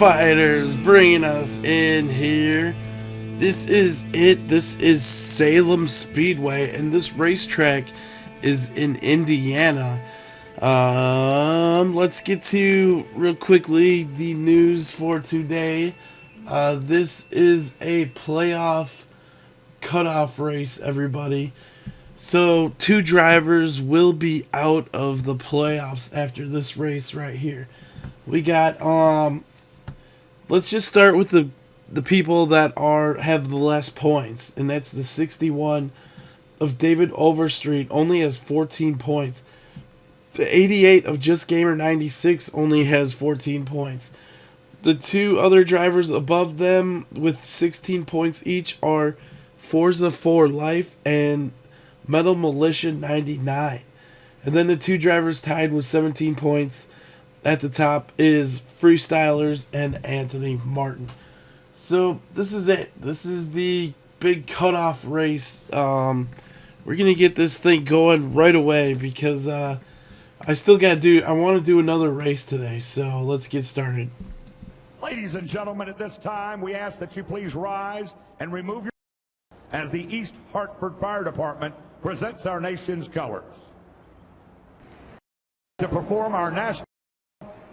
fighters bringing us in here. This is it. This is Salem Speedway, and this racetrack is in Indiana. Let's get to real quickly the news for today. This is a playoff cutoff race, everybody. So 2 drivers will be out of the playoffs after this race right here. We got let's just start with the people that have the less points, and that's the 61 of David Overstreet, only has 14 points. The 88 of Just Gamer 96 only has 14 points. The 2 other drivers above them with 16 points each are Forza 4 Life and Metal Militia 99. And then the 2 drivers tied with 17 points at the top is Freestylers and Anthony Martinn. So this is it. This is the big cutoff race. We're gonna get this thing going right away because I want to do another race today. So let's get started. Ladies and gentlemen, at this time we ask that you please rise and remove your as the East Hartford Fire Department presents our nation's colors. To perform our national,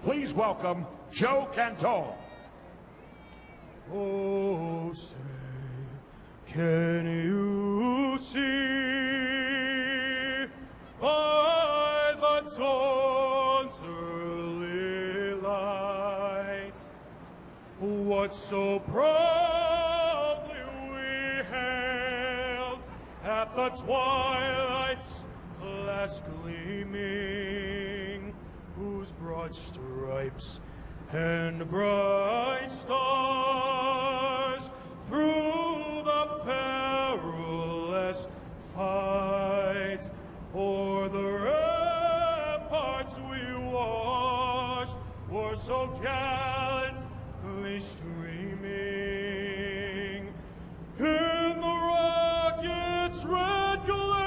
please welcome Joe Canton. Oh, say, can you see by the dawn's early light what so proudly we hailed at the twilight's last gleaming, whose broad stripes and bright stars through the perilous fight o'er the ramparts we watched were so gallantly streaming in the rocket's red glare,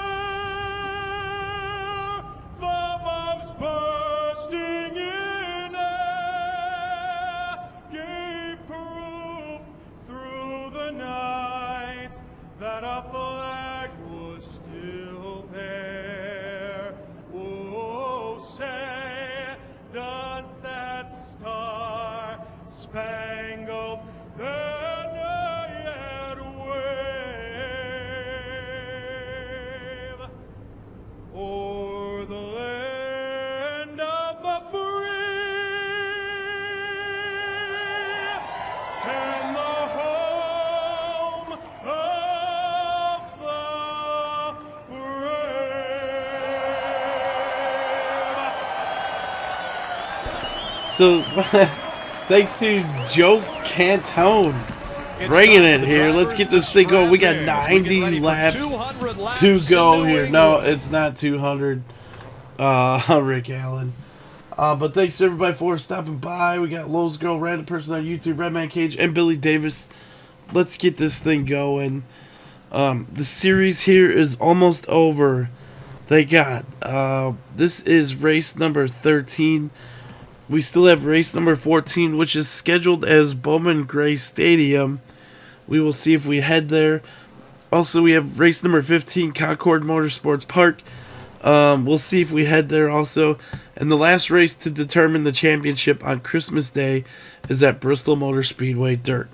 the bombs bursting in air gave proof through the night that our flag was still there. Oh, say, does that star-spangled banner yet wave o'er the land of the free and the home of the brave? So thanks to Joe Canton bringing it here. Let's get this thing going. We got 90 laps to go here. No, it's not 200, Rick Allen. But thanks to everybody for stopping by. We got Lowe's Girl, Random Person on YouTube, Redman Cage, and Billy Davis. Let's get this thing going. The series here is almost over. Thank God. This is race number 13. We still have race number 14, which is scheduled as Bowman Gray Stadium. We will see if we head there. Also, we have race number 15, Concord Motorsports Park. We'll see if we head there also. And the last race to determine the championship on Christmas Day is at Bristol Motor Speedway Dirt.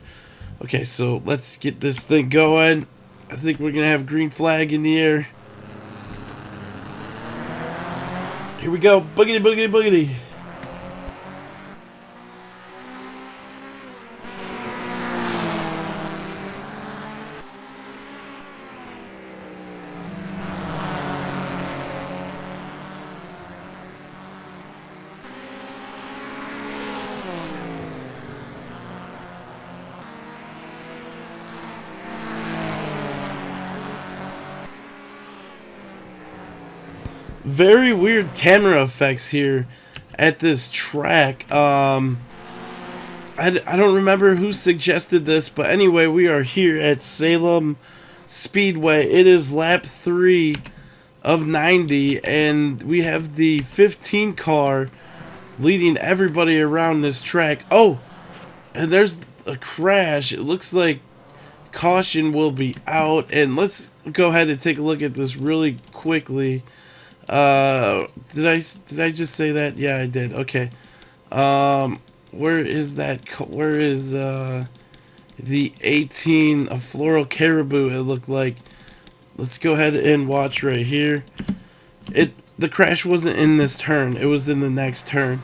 Okay, so let's get this thing going. I think we're going to have green flag in the air. Here we go. Boogity, boogity, boogity. Very weird camera effects here at this track. I don't remember who suggested this, but anyway, we are here at Salem Speedway. It is lap 3 of 90, and we have the 15 car leading everybody around this track. Oh, And there's a crash. It looks like caution will be out. And let's go ahead and take a look at this really quickly. Did I just say that? Yeah, I did. Okay. Where is that? Where is the 18, a floral caribou? It looked like. Let's go ahead and watch right here. The crash wasn't in this turn. It was in the next turn.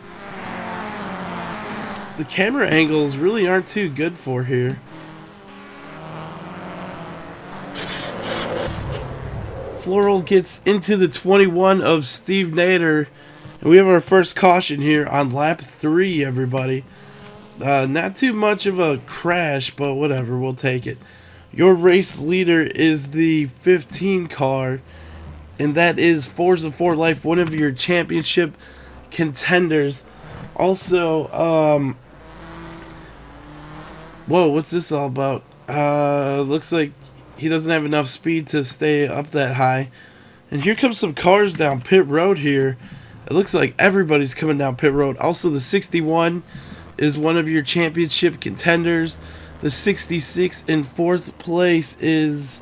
The camera angles really aren't too good for here. Floral gets into the 21 of Steve Nader. And we have our first caution here on lap 3, everybody. Not too much of a crash, but whatever, we'll take it. Your race leader is the 15 car, and that is Forza 4 Life, one of your championship contenders. Also, whoa, what's this all about? Looks like he doesn't have enough speed to stay up that high. And here comes some cars down pit road here. It looks like everybody's coming down pit road. Also, the 61 is one of your championship contenders. The 66 in 4th place is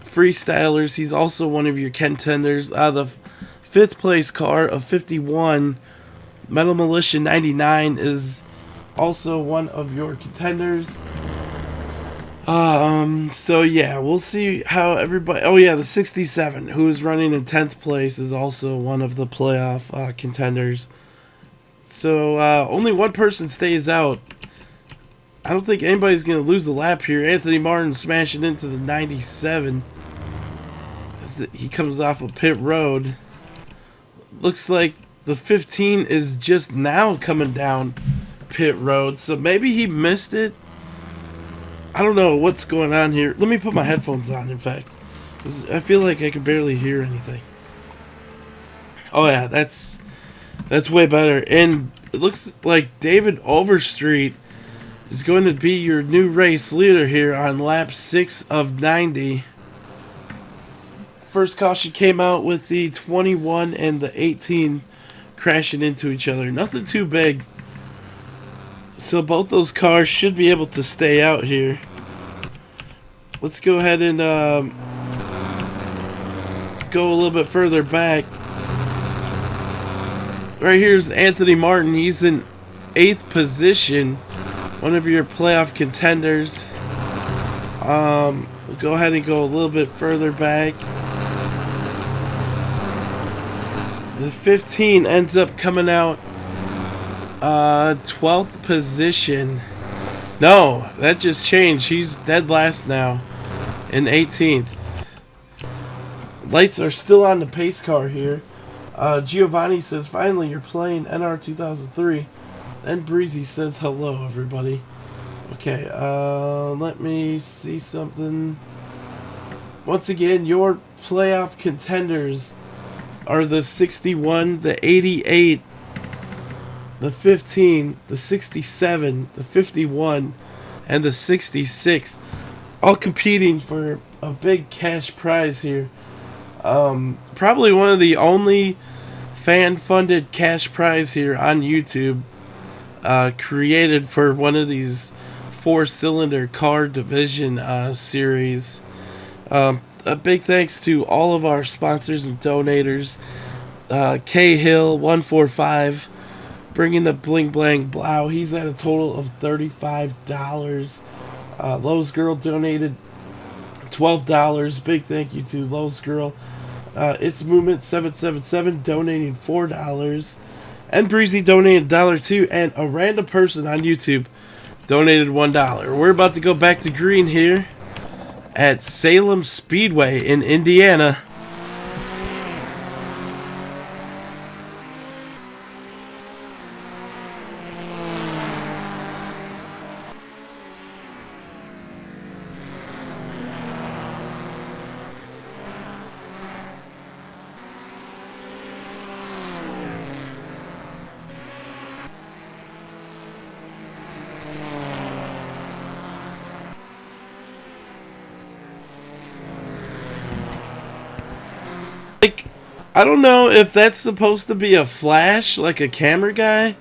Freestylers. He's also one of your contenders. The 5th place car of 51, Metal Militia 99, is also one of your contenders. So yeah, we'll see how everybody... Oh yeah, the 67, who is running in 10th place, is also one of the playoff contenders. So, only one person stays out. I don't think anybody's going to lose the lap here. Anthony Martinn smashing into the 97. As he comes off of pit road. Looks like the 15 is just now coming down pit road. So maybe he missed it. I don't know what's going on here. Let me put my headphones on, in fact. 'Cause I feel like I can barely hear anything. Oh yeah, that's way better. And it looks like David Overstreet is going to be your new race leader here on lap 6 of 90. First caution came out with the 21 and the 18 crashing into each other. Nothing too big. So both those cars should be able to stay out here. Let's go ahead and go a little bit further back. Right here's Anthony Martinn. He's in 8th position. One of your playoff contenders. We'll go ahead and go a little bit further back. The 15 ends up coming out 12th position. No, that just changed. He's dead last now in 18th. Lights are still on the pace car here. Giovanni says, finally, you're playing NR2003. And Breezy says, hello, everybody. Okay, let me see something. Once again, your playoff contenders are the 61, the 88, the 15, the 67, the 51, and the 66. All competing for a big cash prize here. Probably one of the only fan-funded cash prize here on YouTube. Created for one of these 4-cylinder car division series. A big thanks to all of our sponsors and donators. K Hill 145 bringing the bling blang blow. He's at a total of $35. Lowe's Girl donated $12. Big thank you to Lowe's Girl. It's Movement 777 donating $4. And Breezy donated $1 too, and a random person on YouTube donated $1. We're about to go back to green here at Salem Speedway in Indiana. Like, I don't know if that's supposed to be a flash, like a camera guy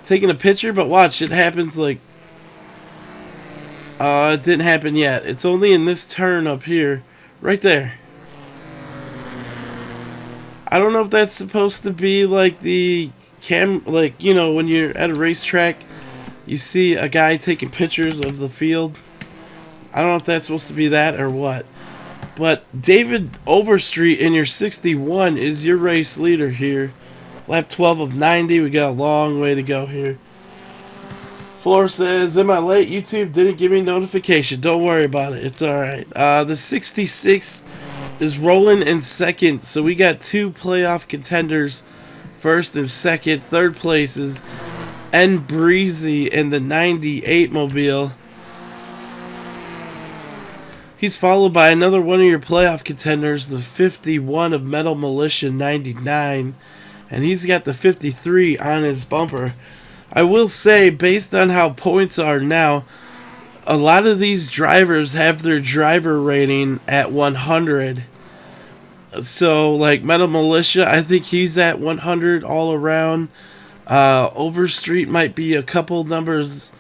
taking a picture, but watch, it happens like It didn't happen yet. It's only in this turn up here. Right there. I don't know if that's supposed to be like the like, you know, when you're at a racetrack, you see a guy taking pictures of the field. I don't know if that's supposed to be that or what. But David Overstreet in your 61 is your race leader here. Lap 12 of 90. We got a long way to go here. Floor says, am I late? YouTube didn't give me notification. Don't worry about it. It's alright. The 66 is rolling in second. So we got two playoff contenders. First and second. Third place is N Breezy in the 98 mobile. He's followed by another one of your playoff contenders, the 51 of Metal Militia 99. And he's got the 53 on his bumper. I will say, based on how points are now, a lot of these drivers have their driver rating at 100. So, like Metal Militia, I think he's at 100 all around. Overstreet might be a couple numbers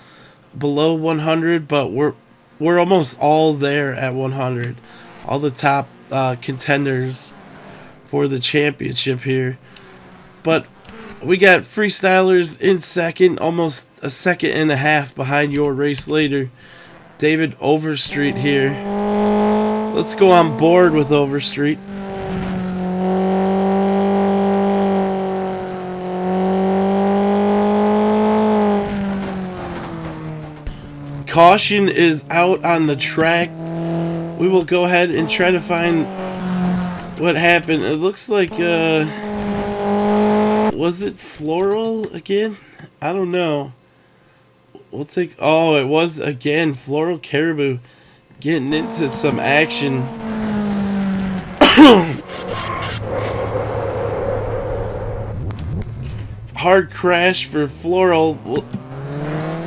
below 100, but we're almost all there at 100. All the top contenders for the championship here. But we got freestylers in second, almost a second and a half behind your race leader, David Overstreet here. Let's go on board with Overstreet. Caution is out on the track. We will go ahead and try to find what happened. It looks like, was it Floral again? I don't know. We'll take, oh, it was again Floral Caribou getting into some action. Hard crash for Floral.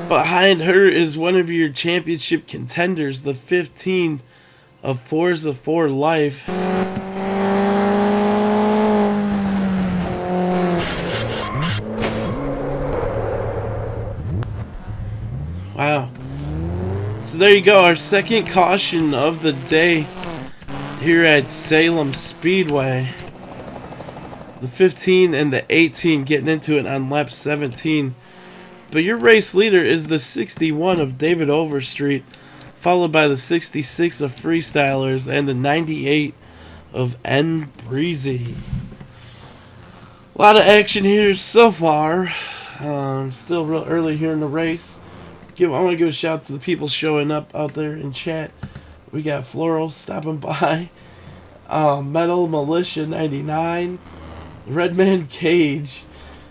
Behind her is one of your championship contenders, the 15 of Forza 4 Life. Wow. So there you go, our second caution of the day here at Salem Speedway. The 15 and the 18 getting into it on lap 17. But your race leader is the 61 of David Overstreet, followed by the 66 of Freestylers and the 98 of N Breezy. A lot of action here so far. Still real early here in the race. I want to give a shout out to the people showing up out there in chat. We got Floral stopping by. Metal Militia 99. Redman Cage.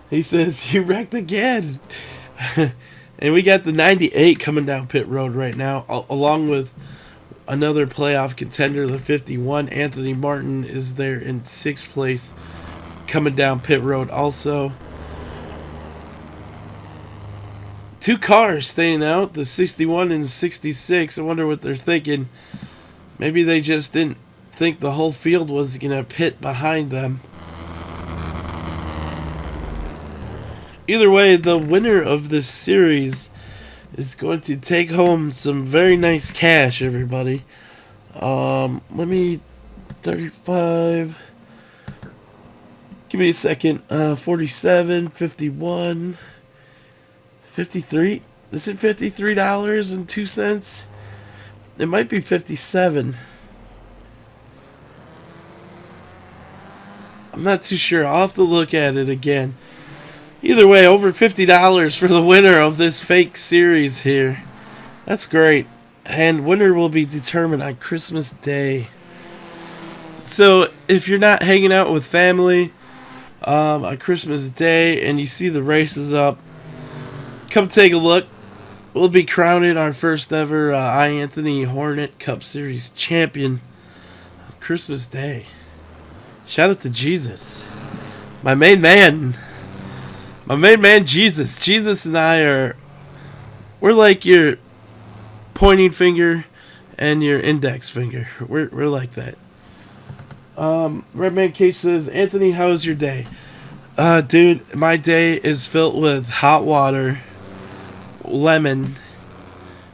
He says, you wrecked again. And we got the 98 coming down pit road right now, along with another playoff contender, the 51. Anthony Martinn is there in 6th place, coming down pit road also. Two cars staying out, the 61 and the 66. I wonder what they're thinking. Maybe they just didn't think the whole field was going to pit behind them. Either way, the winner of this series is going to take home some very nice cash, everybody. Let me... 35... Give me a second. 47, 51... 53? Is it $53.02? It might be 57. I'm not too sure. I'll have to look at it again. Either way, over $50 for the winner of this fake series here. That's great. And winner will be determined on Christmas Day. So, if you're not hanging out with family on Christmas Day and you see the races up, come take a look. We'll be crowning our first ever iAnthuny Hornet Cup Series champion on Christmas Day. Shout out to Jesus. My main man. My main man, Jesus. Jesus and I we're like your pointing finger and your index finger. We're like that. Redman Cage says, Anthony, how was your day? Dude, my day is filled with hot water, lemon,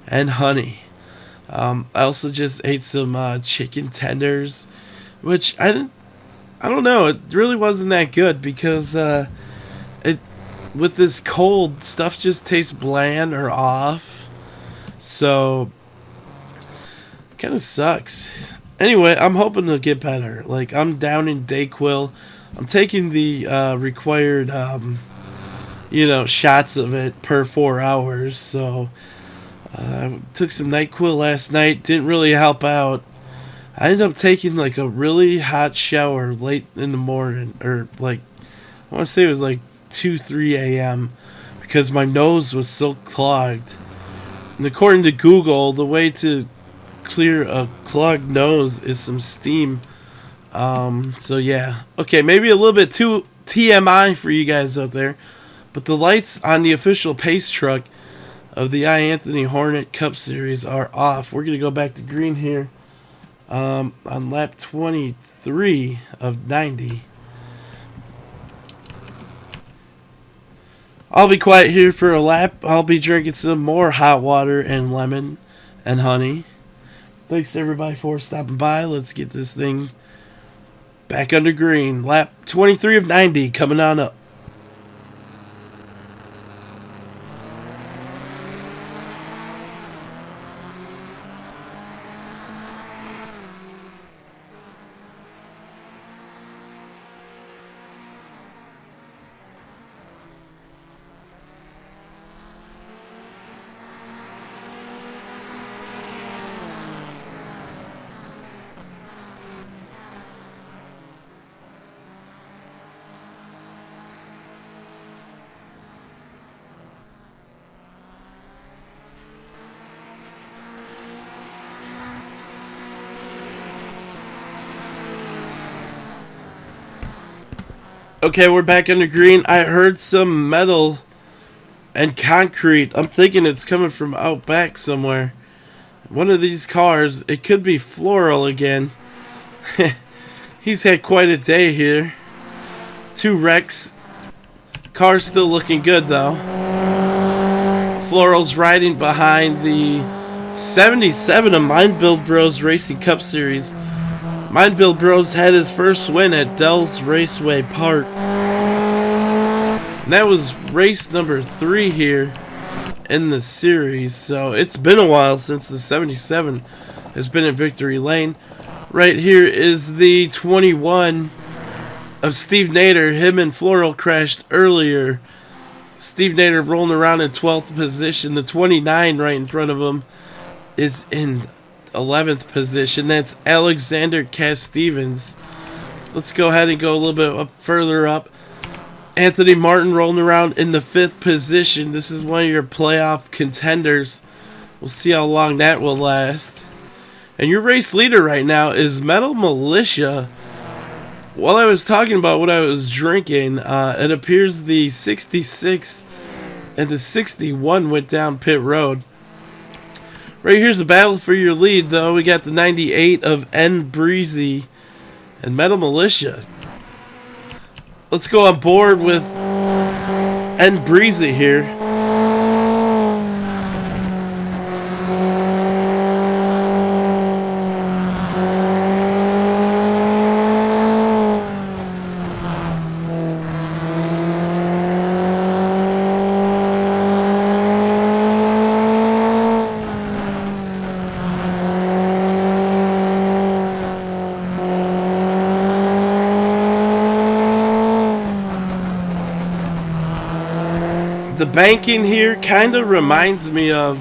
and honey. I also just ate some chicken tenders, which I don't know. It really wasn't that good because it with this cold stuff just tastes bland or off. So kind of sucks. Anyway, I'm hoping to get better. Like I'm down in Dayquil. I'm taking the required shots of it per 4 hours. So I took some NyQuil last night. Didn't really help out. I ended up taking like a really hot shower late in the morning, or like I want to say it was like 2-3 a.m. because my nose was so clogged. And according to Google, the way to clear a clogged nose is some steam. So yeah, okay, maybe a little bit too TMI for you guys out there, but the lights on the official pace truck of the iAnthuny Hornet Cup Series are off. We're gonna go back to green here. On lap 23 of 90. I'll be quiet here for a lap. I'll be drinking some more hot water and lemon and honey. Thanks to everybody for stopping by. Let's get this thing back under green. Lap 23 of 90 coming on up. Okay, we're back under green. I heard some metal and concrete. I'm thinking it's coming from out back somewhere. One of these cars, it could be Floral again. He's had quite a day here. 2 wrecks. Car's still looking good though. Floral's riding behind the 77 of Mind Build Bros Racing Cup Series. Mind Build Bros had his first win at Dell's Raceway Park. And that was race number 3 here in the series. So it's been a while since the 77 has been in victory lane. Right here is the 21 of Steve Nader. Him and Floral crashed earlier. Steve Nader rolling around in 12th position. The 29 right in front of him is in 11th position. That's Alexander Cass-Stevens. Let's go ahead and go a little bit up further up. Anthony Martinn rolling around in the 5th position. This is one of your playoff contenders. We'll see how long that will last. And your race leader right now is Metal Militia. While I was talking about what I was drinking, it appears the 66 and the 61 went down pit road. Right here's a battle for your lead, though. We got the 98 of N Breezy and Metal Militia. Let's go on board with N Breezy here. The banking here kind of reminds me of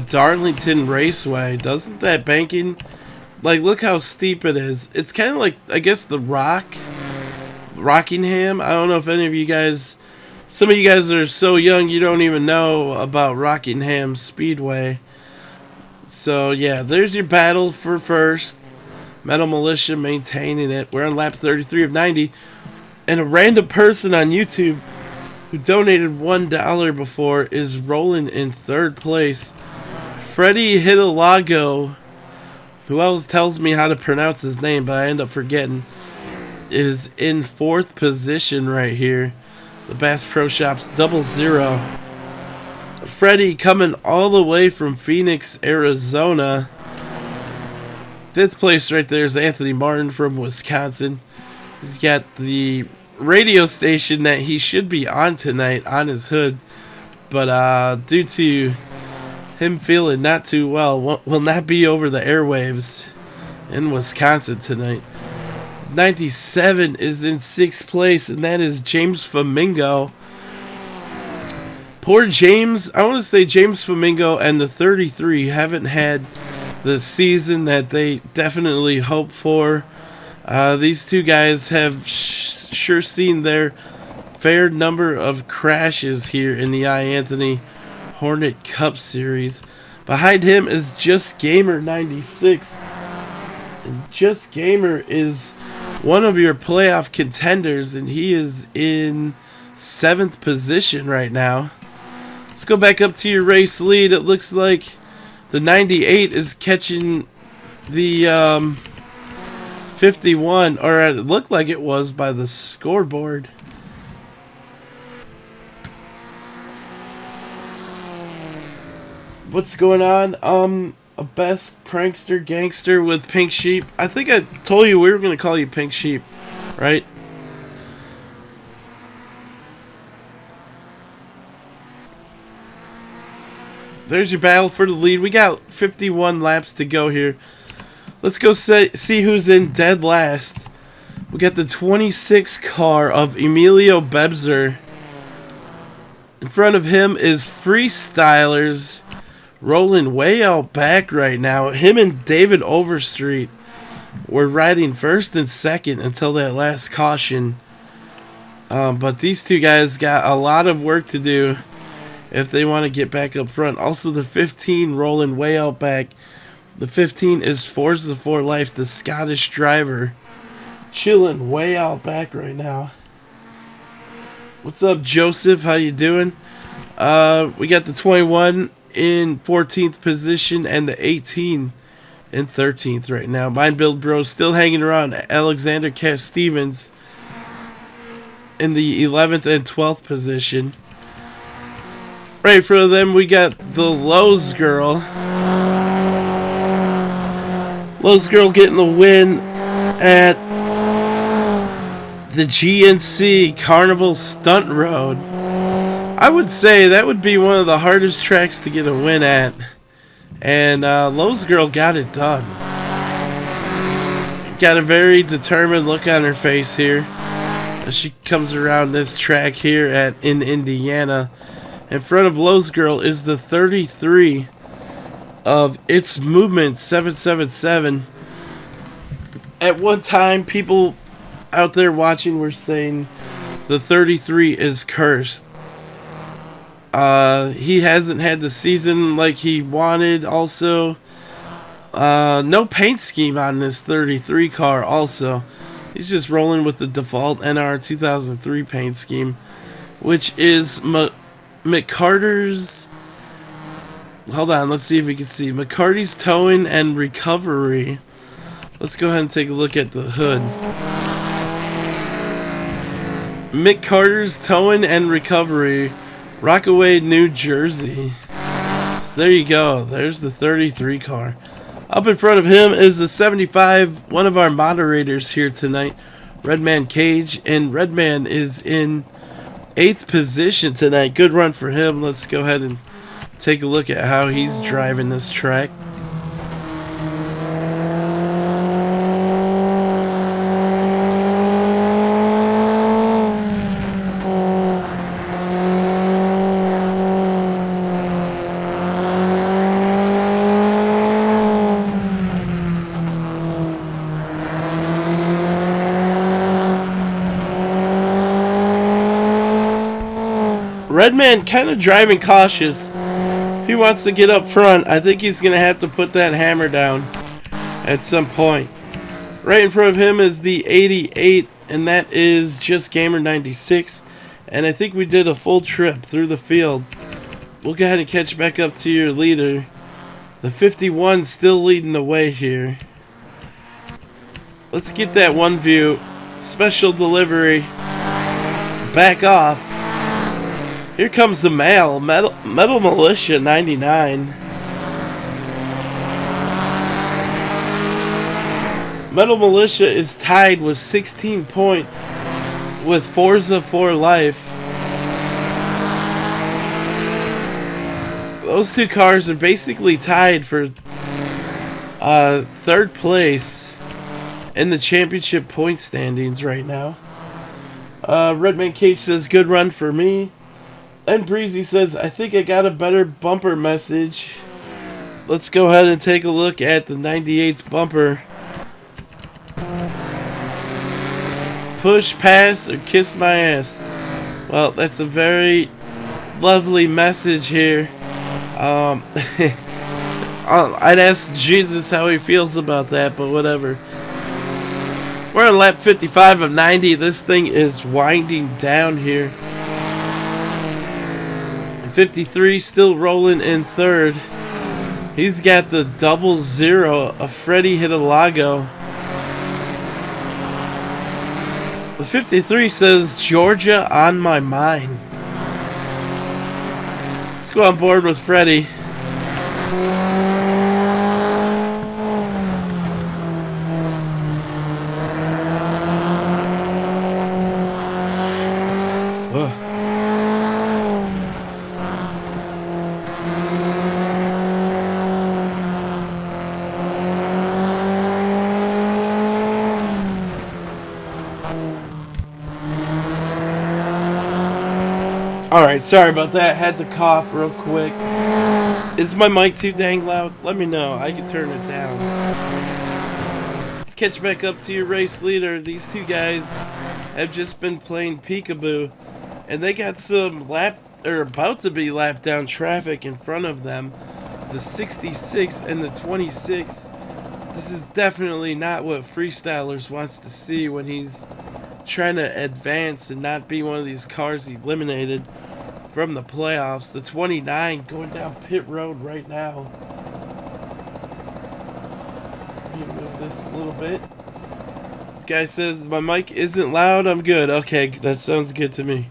Darlington Raceway. Doesn't that banking, like, look how steep it is. It's kind of like, I guess, the Rockingham. I don't know if any of you guys, some of you guys are so young you don't even know about Rockingham Speedway. So yeah, there's your battle for first. Metal Militia maintaining it. We're on lap 33 of 90. And a random person on YouTube who donated $1 before is rolling in 3rd place. Freddie Hidalago, who else tells me how to pronounce his name, but I end up forgetting, is in 4th position right here. The Bass Pro Shops 00. Freddie coming all the way from Phoenix, Arizona. 5th place right there is Anthony Martinn from Wisconsin. He's got the radio station that he should be on tonight on his hood, but due to him feeling not too well, will not be over the airwaves in Wisconsin tonight. 97 is in 6th place, and that is James Flamingo. Poor James. I want to say James Flamingo and the 33 haven't had the season that they definitely hope for. These two guys have sure seen their fair number of crashes here in the iAnthuny Hornet Cup Series. Behind him is Just Gamer 96. And Just Gamer is one of your playoff contenders, and he is in 7th position right now. Let's go back up to your race lead. It looks like the 98 is catching the 51, or it looked like it was by the scoreboard. What's going on? A best prankster gangster with Pink Sheep. I think I told you we were going to call you Pink Sheep, right? There's your battle for the lead. We got 51 laps to go here. Let's go see who's in dead last. We got the 26 car of Emilio Bebzer. In front of him is Freestylers, rolling way out back right now. Him and David Overstreet were riding 1st and 2nd until that last caution. But these two guys got a lot of work to do if they want to get back up front. Also, the 15 rolling way out back. The 15 is Forza for Life, the Scottish driver, chilling way out back right now. What's up, Joseph? How you doing? We got the 21 in 14th position and the 18 in 13th right now. Mind Build Bros still hanging around. Alexander Cass Stevens in the 11th and 12th position. Right in front of them, we got the Lowe's Girl. Lowe's Girl getting the win at the GNC Carnival Stunt Road. I would say that would be one of the hardest tracks to get a win at. And Lowe's Girl got it done. Got a very determined look on her face here as she comes around this track here in Indiana. In front of Lowe's Girl is the 33 of It's Movement 777. At one time, people out there watching were saying the 33 is cursed. He hasn't had the season like he wanted. Also, no paint scheme on this 33 car. Also, he's just rolling with the default NR2003 paint scheme, which is McCarter's. Hold on, let's see if we can see McCarty's Towing and Recovery. Let's go ahead and take a look at the hood. McCarter's Towing and Recovery, Rockaway, New Jersey. So there you go. There's the 33 car. Up in front of him is the 75, one of our moderators here tonight, Redman Cage, and Redman is in 8th position tonight. Good run for him. Let's go ahead and take a look at how he's driving this track. Redman kind of driving cautious. If he wants to get up front, I think he's going to have to put that hammer down at some point. Right in front of him is the 88, and that is Just Gamer 96. And I think we did a full trip through the field. We'll go ahead and catch back up to your leader. The 51 still leading the way here. Let's get that one view. Special delivery. Back off. Here comes the mail. Metal Militia 99. Metal Militia is tied with 16 points with Forza 4 Life. Those two cars are basically tied for third place in the championship point standings right now. Redman Cage says, good run for me. And Breezy says, I think I got a better bumper message. Let's go ahead and take a look at the 98's bumper. Push, pass, or kiss my ass. Well, that's a very lovely message here. I'd ask Jesus how he feels about that, but whatever. We're on lap 55 of 90. This thing is winding down here. 53 still rolling in third. He's got the 00 of Freddie Hidalgo. The 53 says, Georgia on my mind. Let's go on board with Freddie. Alright, sorry about that. Had to cough real quick. Is my mic too dang loud? Let me know. I can turn it down. Let's catch back up to your race leader. These two guys have just been playing peekaboo, and they got some about to be lap down traffic in front of them. The 66 and the 26. This is definitely not what Freestylers wants to see when he's trying to advance and not be one of these cars eliminated from the playoffs. The 29 going down pit road right now. Let me move this a little bit. Guy says my mic isn't loud. I'm good. Okay, that sounds good to me.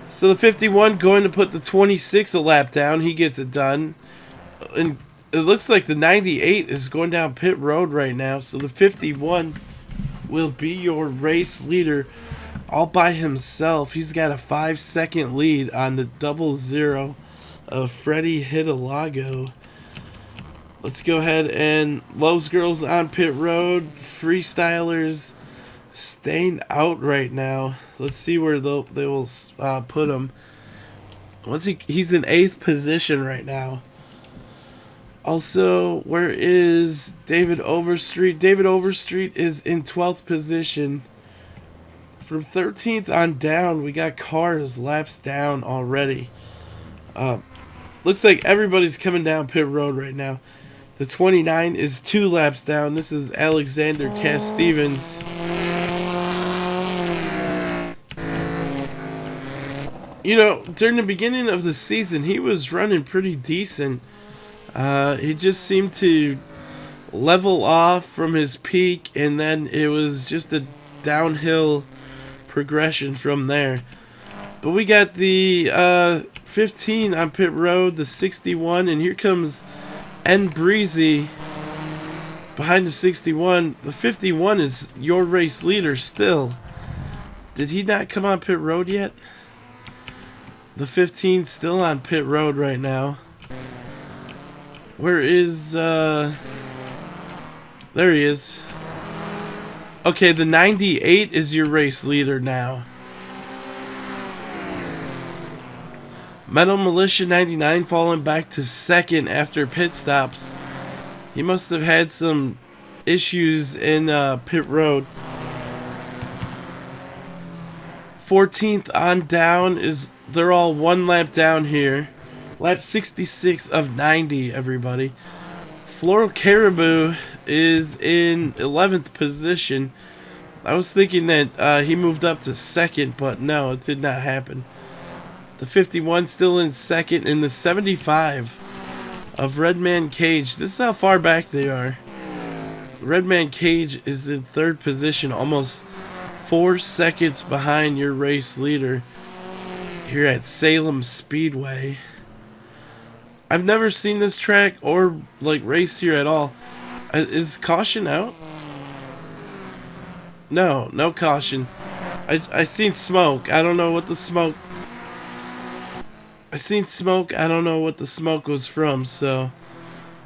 So the 51 going to put the 26 a lap down. He gets it done. And it looks like the 98 is going down pit road right now. So the 51 will be your race leader all by himself. He's got a 5-second lead on the 00 of Freddie Hidalgo. Let's go ahead and Lowe's Girls on pit road. Freestylers staying out right now. Let's see where they will put him. He's in 8th position right now. Also, where is David Overstreet? David Overstreet is in 12th position. From 13th on down, we got cars laps down already. Looks like everybody's coming down pit road right now. The 29 is 2 laps down. This is Alexander Cass Stevens. You know, during the beginning of the season, he was running pretty decent. He just seemed to level off from his peak, and then it was just a downhill progression from there. But we got the 15 on pit road, the 61, and here comes N Breezy behind the 61. The 51 is your race leader still. Did he not come on pit road yet? The 15 still on pit road right now. Where is, there he is. Okay, the 98 is your race leader now. Metal Militia 99 falling back to 2nd after pit stops. He must have had some issues in pit road. 14th on down they're all 1 lap down here. Lap 66 of 90, everybody. Floral Caribou is in 11th position. I was thinking that he moved up to 2nd, but no, it did not happen. The 51 still in 2nd, and the 75 of Redman Cage. This is how far back they are. Redman Cage is in 3rd position, almost 4 seconds behind your race leader. here at Salem Speedway. I've never seen this track or like raced here at all. Is caution out? No, no caution. I seen smoke. I don't know what the smoke. I seen smoke. I don't know what the smoke was from. So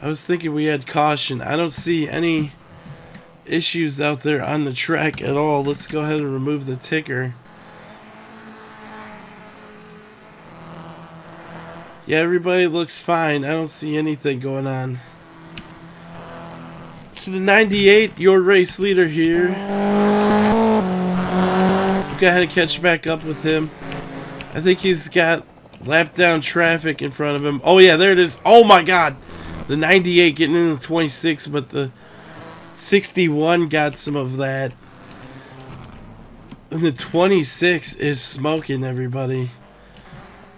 I was thinking we had caution. I don't see any issues out there on the track at all. Let's go ahead and remove the ticker. Yeah, everybody looks fine. I don't see anything going on. So the 98, your race leader here. We'll go ahead and catch back up with him. I think he's got lap down traffic in front of him. Oh yeah, there it is. Oh my god. The 98 getting into the 26, but the 61 got some of that. And the 26 is smoking, everybody.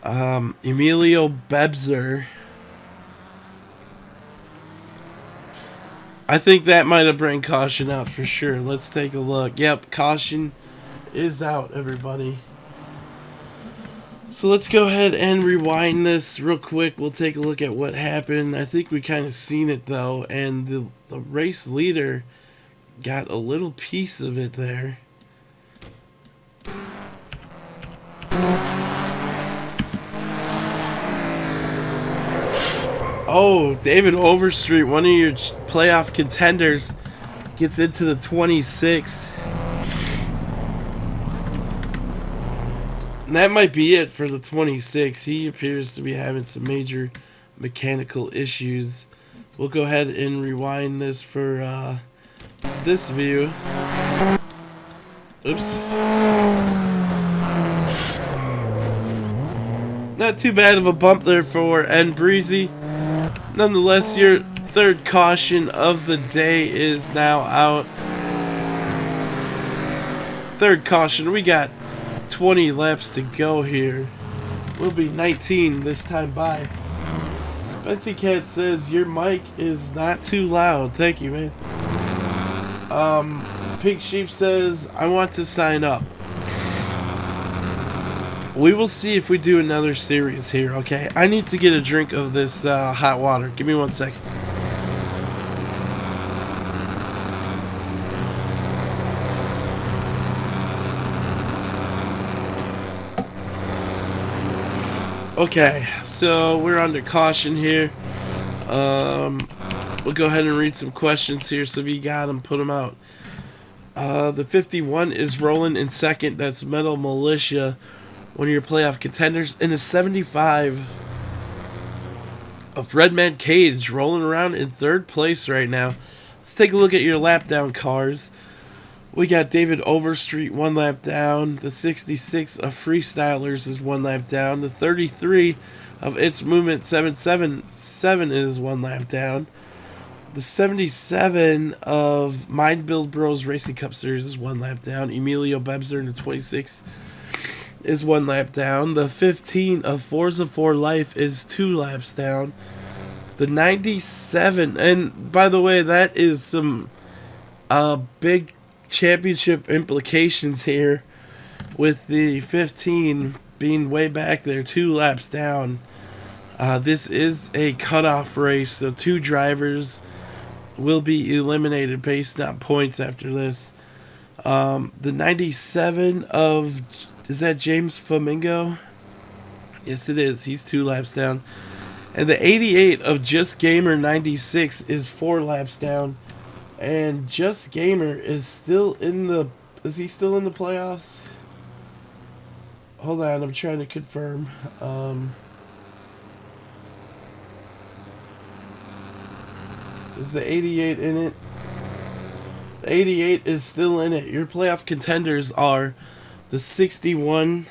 Emilio Bebzer. I think that might have brought caution out for sure. Let's take a look. Yep, caution is out, everybody. So let's go ahead and rewind this real quick. We'll take a look at what happened. I think we kind of seen it though, and the race leader got a little piece of it there. Oh, David Overstreet, one of your playoff contenders, gets into the 26. And that might be it for the 26. He appears to be having some major mechanical issues. We'll go ahead and rewind this for this view. Oops. Not too bad of a bump there for N Breezy. Nonetheless, your third caution of the day is now out. Third caution. We got 20 laps to go here. We'll be 19 this time by. Spency Cat says your mic is not too loud. Thank you, man. Pink Sheep says I want to sign up. We will see if we do another series here, okay? I need to get a drink of this hot water. Give me 1 second. Okay, so we're under caution here. We'll go ahead and read some questions here. So if you got them, put them out. The 51 is rolling in second. That's Metal Militia, one of your playoff contenders. In the 75 of Redman Cage, rolling around in third place right now. Let's take a look at your lap down cars. We got David Overstreet 1 lap down. The 66 of Freestylers is 1 lap down. The 33 of It's Movement 777 is 1 lap down. The 77 of Mind Build Bros Racing Cup Series is 1 lap down. Emilio Bebzer in the 26 is 1 lap down. The 15 of Forza 4 Life is 2 laps down. The 97, and by the way, that is some big championship implications here with the 15 being way back there, 2 laps down. This is a cutoff race, so 2 drivers will be eliminated based on points after this. The 97 of, is that James Flamingo? Yes, it is. He's 2 laps down. And the 88 of Just Gamer 96 is 4 laps down. And Just Gamer is still in the... Is he still in the playoffs? Hold on, I'm trying to confirm. Is the 88 in it? The 88 is still in it. Your playoff contenders are the 61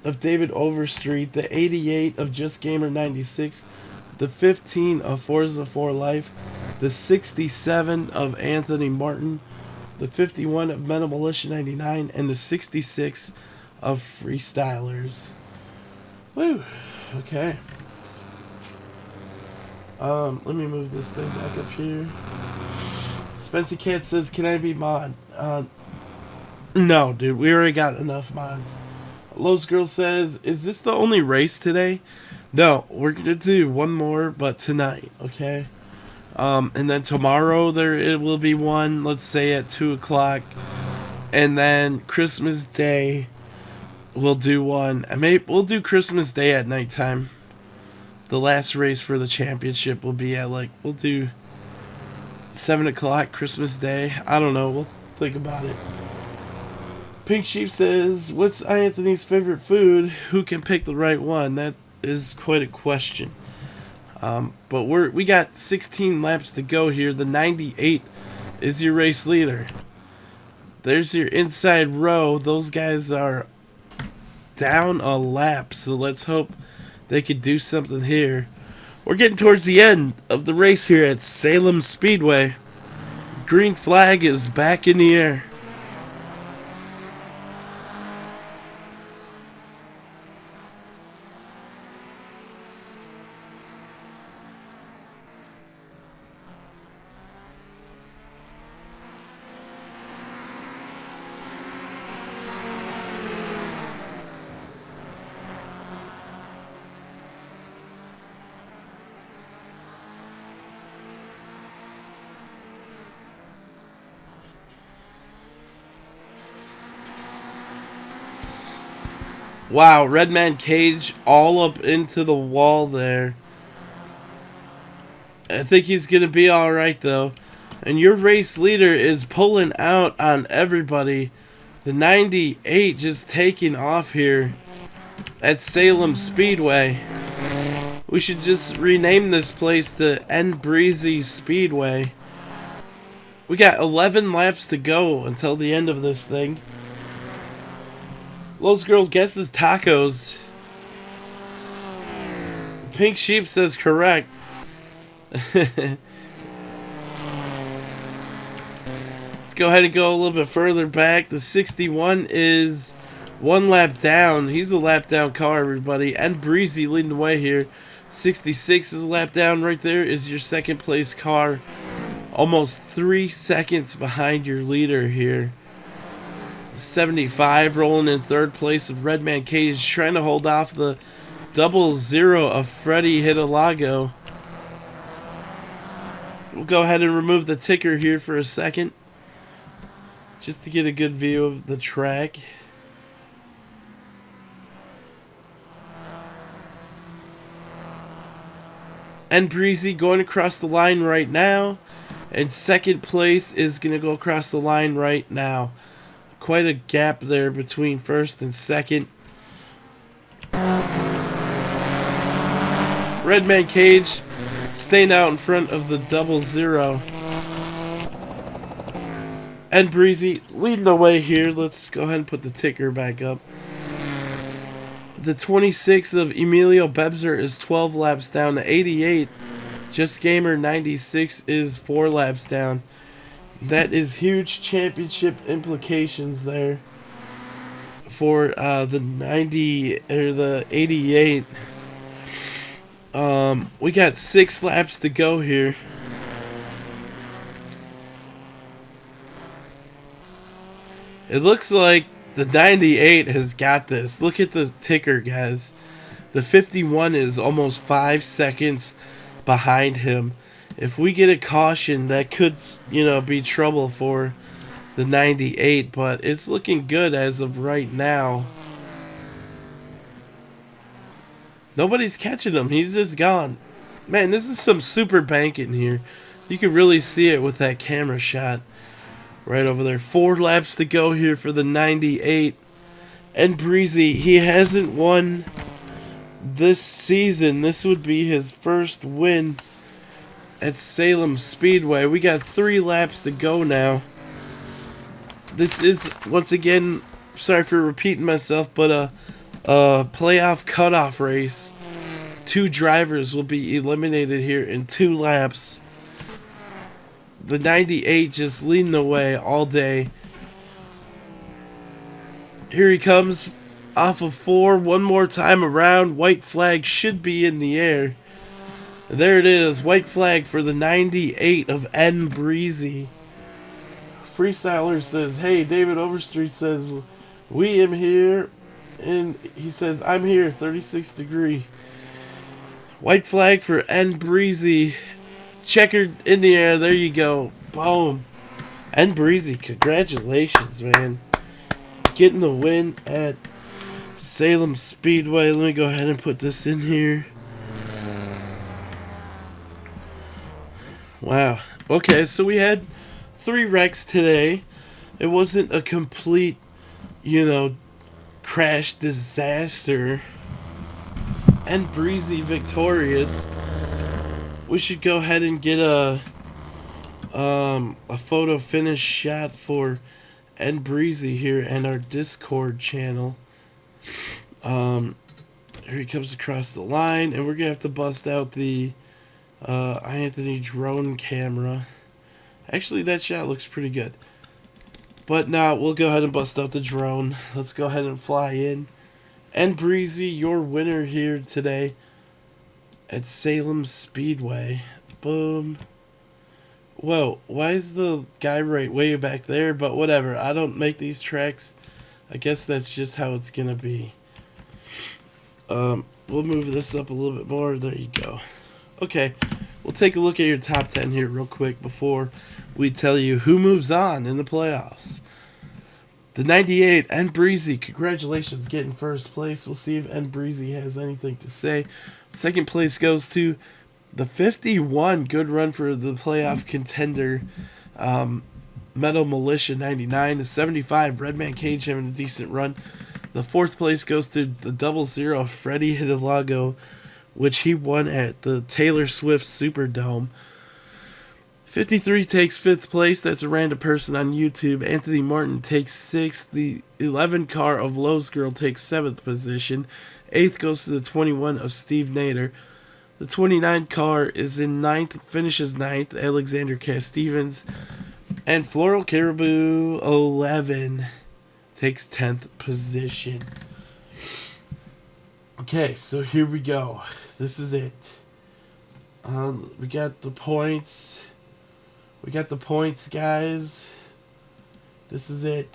of David Overstreet, the 88 of Just Gamer 96, the 15 of Forza 4 Life, the 67 of Anthony Martinn, the 51 of Metal Militia 99, and the 66 of Freestylers. Woo! Okay. Let me move this thing back up here. Spency Cat says, can I be mod? No, dude, we already got enough mods. Los Girl says, is this the only race today? No, we're going to do one more, but tonight, okay? And then tomorrow it will be one, let's say at 2 o'clock. And then Christmas Day, we'll do one. We'll do Christmas Day at nighttime. The last race for the championship will be at we'll do 7 o'clock Christmas Day. I don't know, we'll think about it. Pink Sheep says, what's iAnthuny's favorite food? Who can pick the right one? That is quite a question. But we got 16 laps to go here. The 98 is your race leader. There's your inside row. Those guys are down a lap, so let's hope they could do something here. We're getting towards the end of the race here at Salem Speedway. Green flag is back in the air. Wow, Redman Cage all up into the wall there. I think he's going to be alright though. And your race leader is pulling out on everybody. The 98 just taking off here at Salem Speedway. We should just rename this place to NR2003 Speedway. We got 11 laps to go until the end of this thing. Los Girl guesses tacos. Pink Sheep says correct. Let's go ahead and go a little bit further back. The 61 is one lap down. He's a lap down car, everybody. And Breezy leading the way here. 66 is a lap down. Right there is your second place car. Almost 3 seconds behind your leader here. 75 rolling in third place of Redman Cage, trying to hold off the 00 of Freddie Hidalago. We'll go ahead and remove the ticker here for a second, just to get a good view of the track. And Breezy going across the line right now, and second place is going to go across the line right now. Quite a gap there between first and second. Redman Cage staying out in front of the 00. And Breezy leading the way here. Let's go ahead and put the ticker back up. The 26 of Emilio Bebzer is 12 laps down. The 88, Just Gamer 96 is 4 laps down. That is huge championship implications there for the 90 or the 88. We got 6 laps to go here. It looks like the 98 has got this. Look at the ticker, guys. The 51 is almost 5 seconds behind him. If we get a caution, that could, be trouble for the 98, but it's looking good as of right now. Nobody's catching him. He's just gone. Man, this is some super banking here. You can really see it with that camera shot right over there. 4 laps to go here for the 98. And Breezy, he hasn't won this season. This would be his first win at Salem Speedway. We got 3 laps to go now. This is, once again, sorry for repeating myself, but a playoff cutoff race. 2 drivers will be eliminated here in 2 laps. The 98 just leading the way all day. Here he comes off of 4 one more time around. White flag should be in the air. There it is, white flag for the 98 of NR2003. Freestyler says, hey, David Overstreet says, we am here And he says, I'm here, 36 degree. White flag for N Breezy. Checkered in the air, there you go. Boom. N Breezy, congratulations, man. Getting the win at Salem Speedway. Let me go ahead and put this in here. Wow. Okay, so we had 3 wrecks today. It wasn't a complete, crash disaster. And Breezy victorious. We should go ahead and get a photo finish shot for N Breezy here and our Discord channel. Here he comes across the line, and we're gonna have to bust out the iAnthuny drone camera. Actually, that shot looks pretty good. But now we'll go ahead and bust out the drone. Let's go ahead and fly in. And Breezy, your winner here today at Salem Speedway. Boom. Whoa, why is the guy right way back there? But whatever, I don't make these tracks. I guess that's just how it's gonna be. We'll move this up a little bit more. There you go. Okay, we'll take a look at your top 10 here real quick before we tell you who moves on in the playoffs. The 98, N Breezy, congratulations, getting first place. We'll see if N Breezy has anything to say. Second place goes to the 51, good run for the playoff contender, Metal Militia 99. The 75, Redman Cage having a decent run. The fourth place goes to the 00, Freddie Hidalgo, which he won at the Taylor Swift Superdome. 53 takes 5th place. That's a random person on YouTube. Anthony Martinn takes 6th. The 11 car of Lowe's Girl takes 7th position. 8th goes to the 21 of Steve Nader. The 29 car is in 9th, finishes 9th, Alexander Cass Stevens. And Floral Caribou 11 takes 10th position. Okay, so here we go. This is it. We got the points. We got the points, guys. This is it.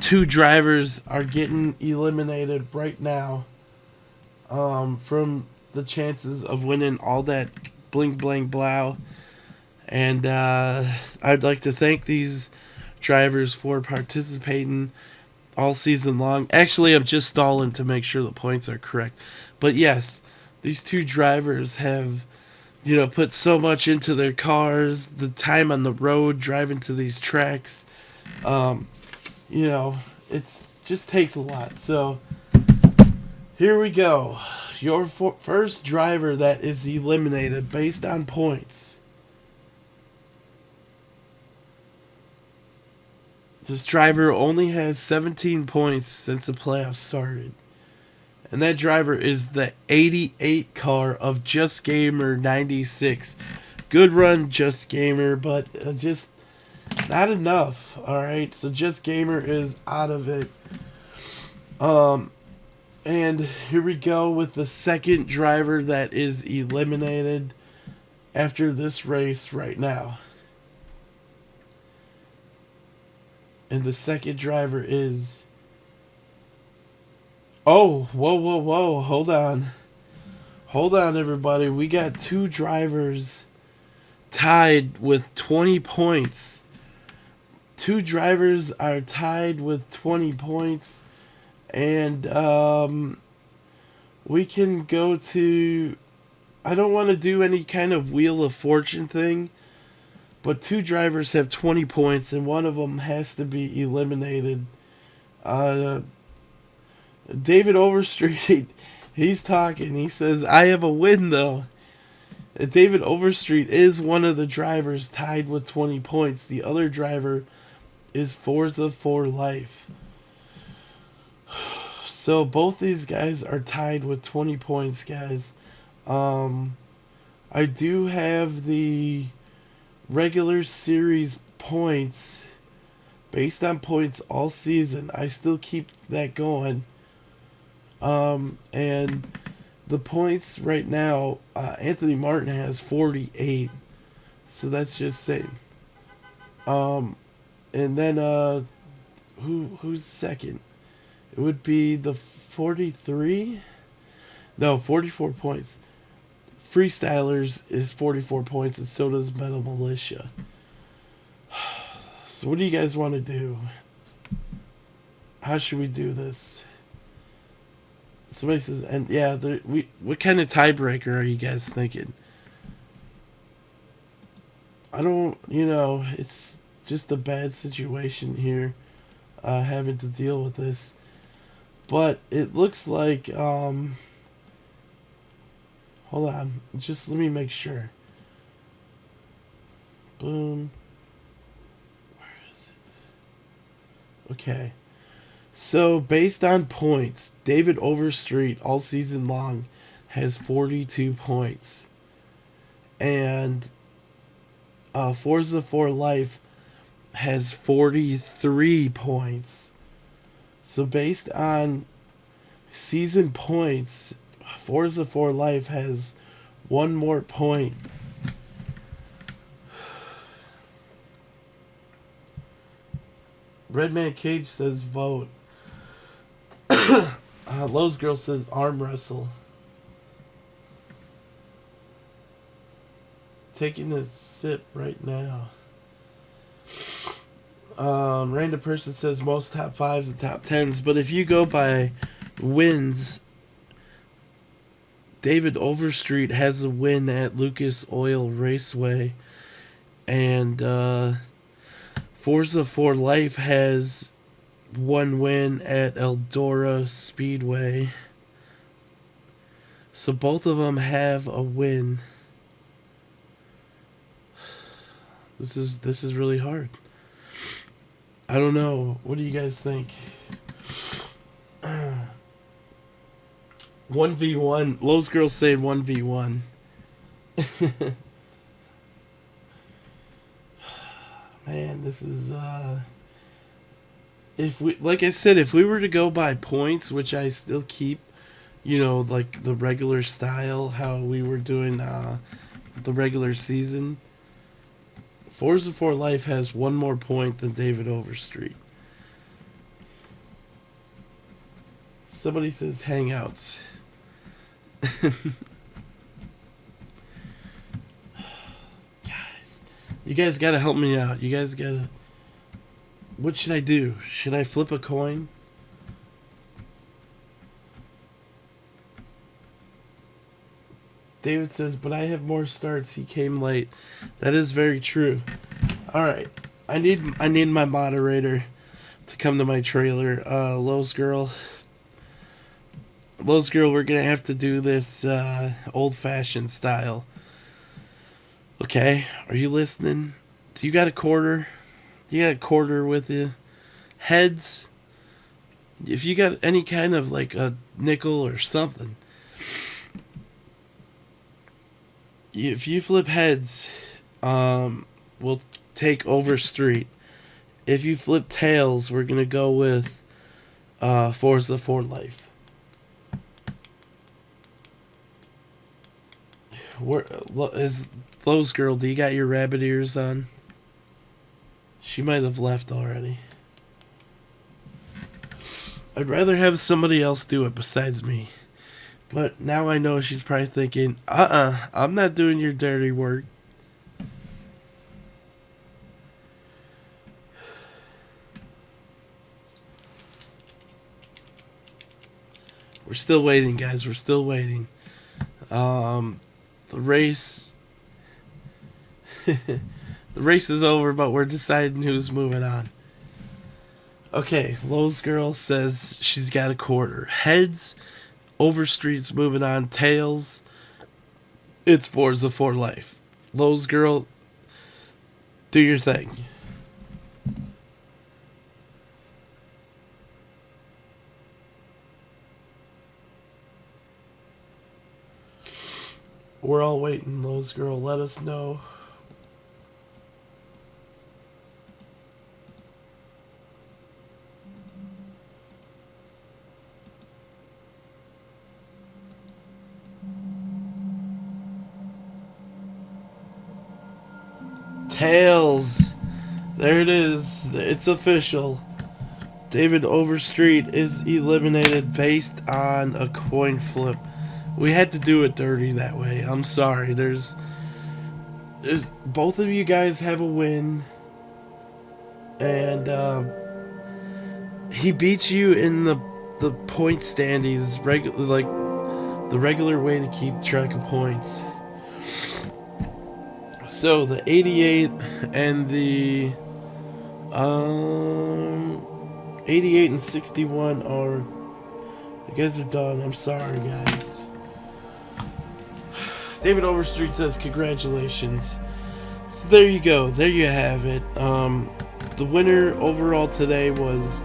2 drivers are getting eliminated right now from the chances of winning all that bling bling blow. And I'd like to thank these drivers for participating all season long. Actually, I'm just stalling to make sure the points are correct. But yes, these 2 drivers have, put so much into their cars, the time on the road, driving to these tracks. It's just takes a lot. So here we go. Your first driver that is eliminated based on points. This driver only has 17 points since the playoffs started. And that driver is the 88 car of Just Gamer 96. Good run, Just Gamer, but just not enough. Alright, so Just Gamer is out of it. And here we go with the second driver that is eliminated after this race right now. And the second driver is... Oh, whoa. Hold on. Hold on, everybody. We got 2 drivers tied with 20 points. 2 drivers are tied with 20 points. And we can go to... I don't want to do any kind of Wheel of Fortune thing. But 2 drivers have 20 points, and one of them has to be eliminated. David Overstreet, he's talking. He says, I have a win, though. David Overstreet is one of the drivers tied with 20 points. The other driver is Forza for Life. So both these guys are tied with 20 points, guys. I do have the regular series points based on points all season. I still keep that going. And the points right now, Anthony Martinn has 48. So that's just saying. And then who's second? It would be the 43? No, 44 points. Freestylers is 44 points, and so does Metal Militia. So what do you guys want to do? How should we do this? Somebody says, and yeah, what kind of tiebreaker are you guys thinking? I don't, it's just a bad situation here, having to deal with this. But it looks like, hold on, just let me make sure. Boom. Where is it? Okay. So, based on points, David Overstreet all season long has 42 points. And Forza 4 Life has 43 points. So, based on season points, Forza 4 Life has one more point. Redman Cage says vote. Lowe's Girl says arm wrestle. Taking a sip right now. Random person says most top 5s and top 10s. But if you go by wins, David Overstreet has a win at Lucas Oil Raceway. And Forza 4 Life has one win at Eldora Speedway. So both of them have a win. This is really hard. I don't know. What do you guys think? 1v1. Lowe's Girl saying 1v1. Man, this is if we, like I said, if we were to go by points, which I still keep, like the regular style, how we were doing the regular season, Forza 4 Life has one more point than David Overstreet. Somebody says Hangouts. Guys, you guys gotta help me out. You guys gotta... What should I do? Should I flip a coin? David says, but I have more starts. He came late. That is very true. Alright. I need my moderator to come to my trailer. Lowe's Girl. Lowe's Girl, we're gonna have to do this old-fashioned style. Okay, are you listening? Do you got a quarter? You got a quarter with you? Heads? If you got any kind of like a nickel or something. If you flip heads, we'll take Overstreet. If you flip tails, we're gonna go with Forza 4 Life. Where is Lowe's Girl? Do you got your rabbit ears on? She might have left already. I'd rather have somebody else do it besides me. But now I know she's probably thinking, I'm not doing your dirty work. We're still waiting, guys. We're still waiting. The race... The race is over, but we're deciding who's moving on. Okay, Lowe's Girl says she's got a quarter. Heads... Overstreet's moving on. Tails, it's Forza 4 Life. Lowe's Girl, do your thing. We're all waiting. Lowe's Girl, let us know. Tails. There it is. It's official. David Overstreet is eliminated based on a coin flip. We had to do it dirty that way. I'm sorry. There's both of you guys have a win, and he beats you in the point standings, like the regular way to keep track of points. So the 88 and the 88 and 61 are, you guys are done. I'm sorry, guys. David Overstreet says congratulations. So there you go. There you have it. The winner overall today was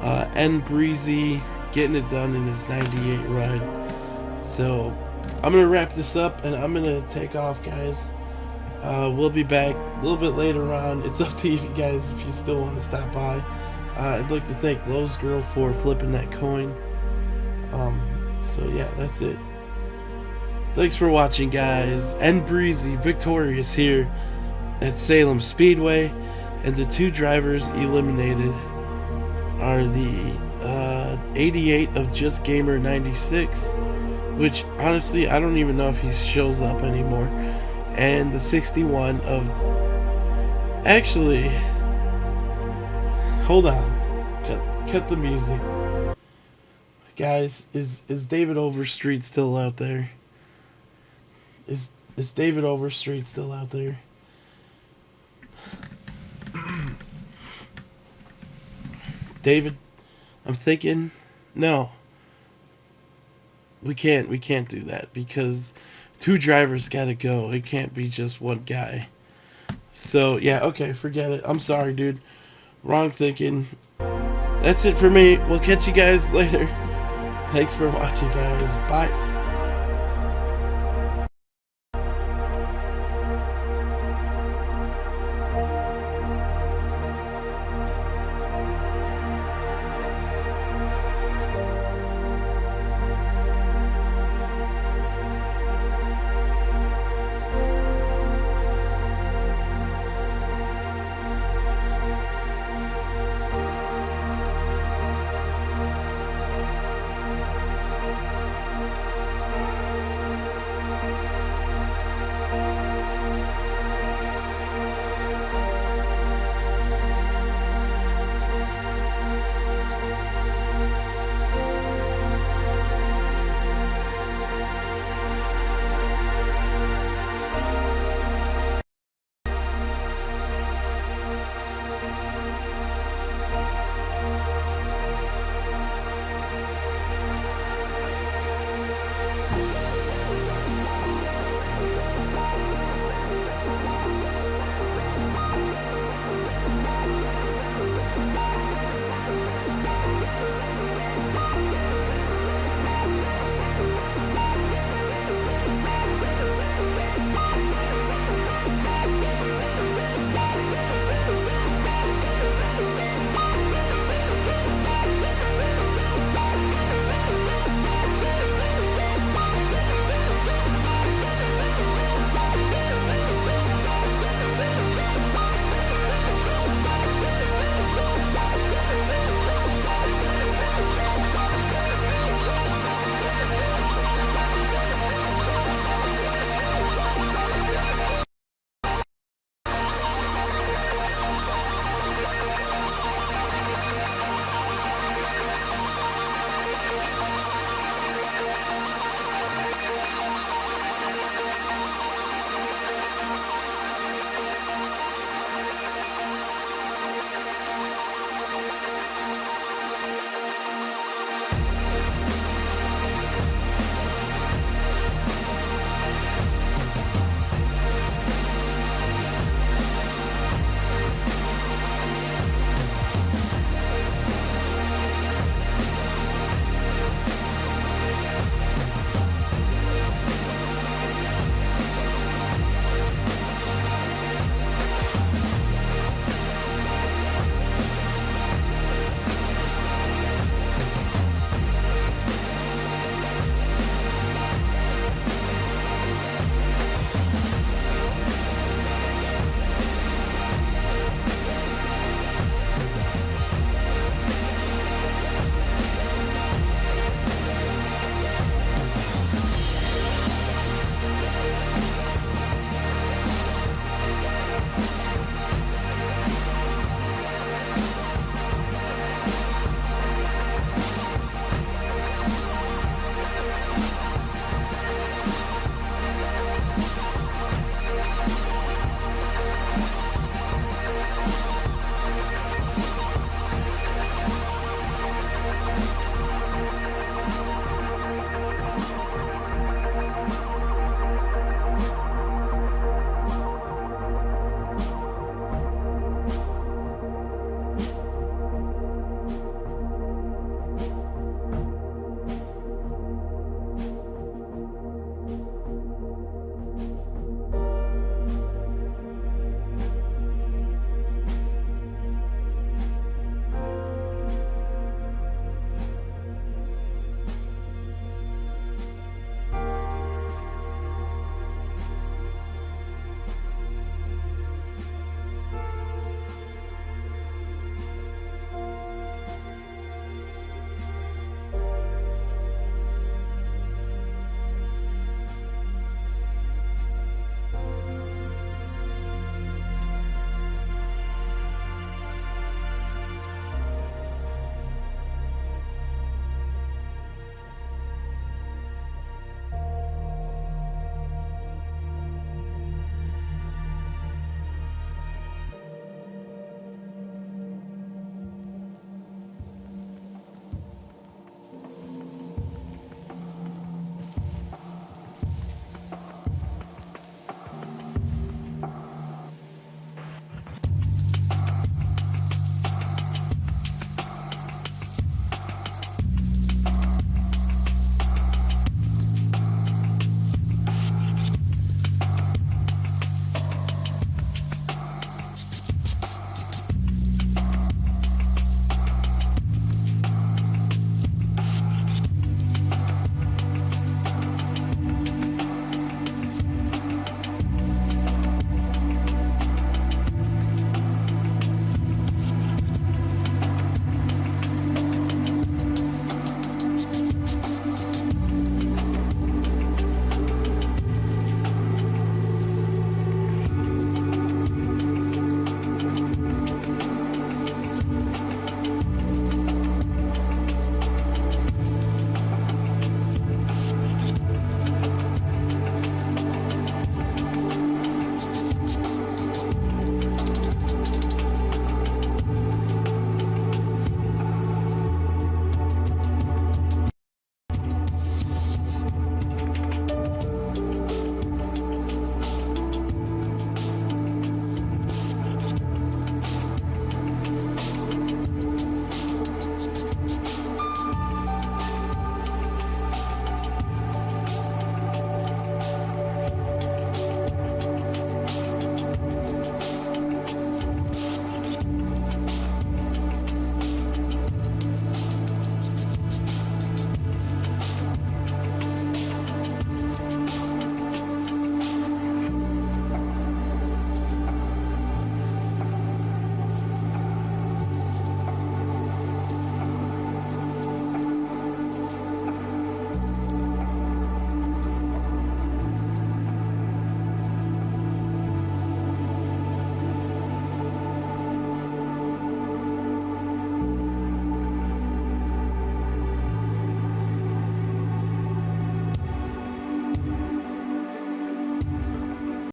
N Breezy, getting it done in his 98 ride. So I'm gonna wrap this up and I'm gonna take off, guys. We'll be back a little bit later on. It's up to you guys if you still want to stop by. I'd like to thank Lowe's Girl for flipping that coin. So yeah, that's it. Thanks for watching, guys. N Breezy victorious here at Salem Speedway, and the two drivers eliminated are the 88 of Just Gamer 96, which honestly I don't even know if he shows up anymore, and the 61 of, actually, hold on, cut the music, guys. Is David Overstreet still out there? Is David Overstreet still out there? David, I'm thinking, no. We can't do that because two drivers gotta go. It can't be just one guy. So yeah, okay, forget it. I'm sorry, dude. Wrong thinking. That's it for me. We'll catch you guys later. Thanks for watching, guys. Bye.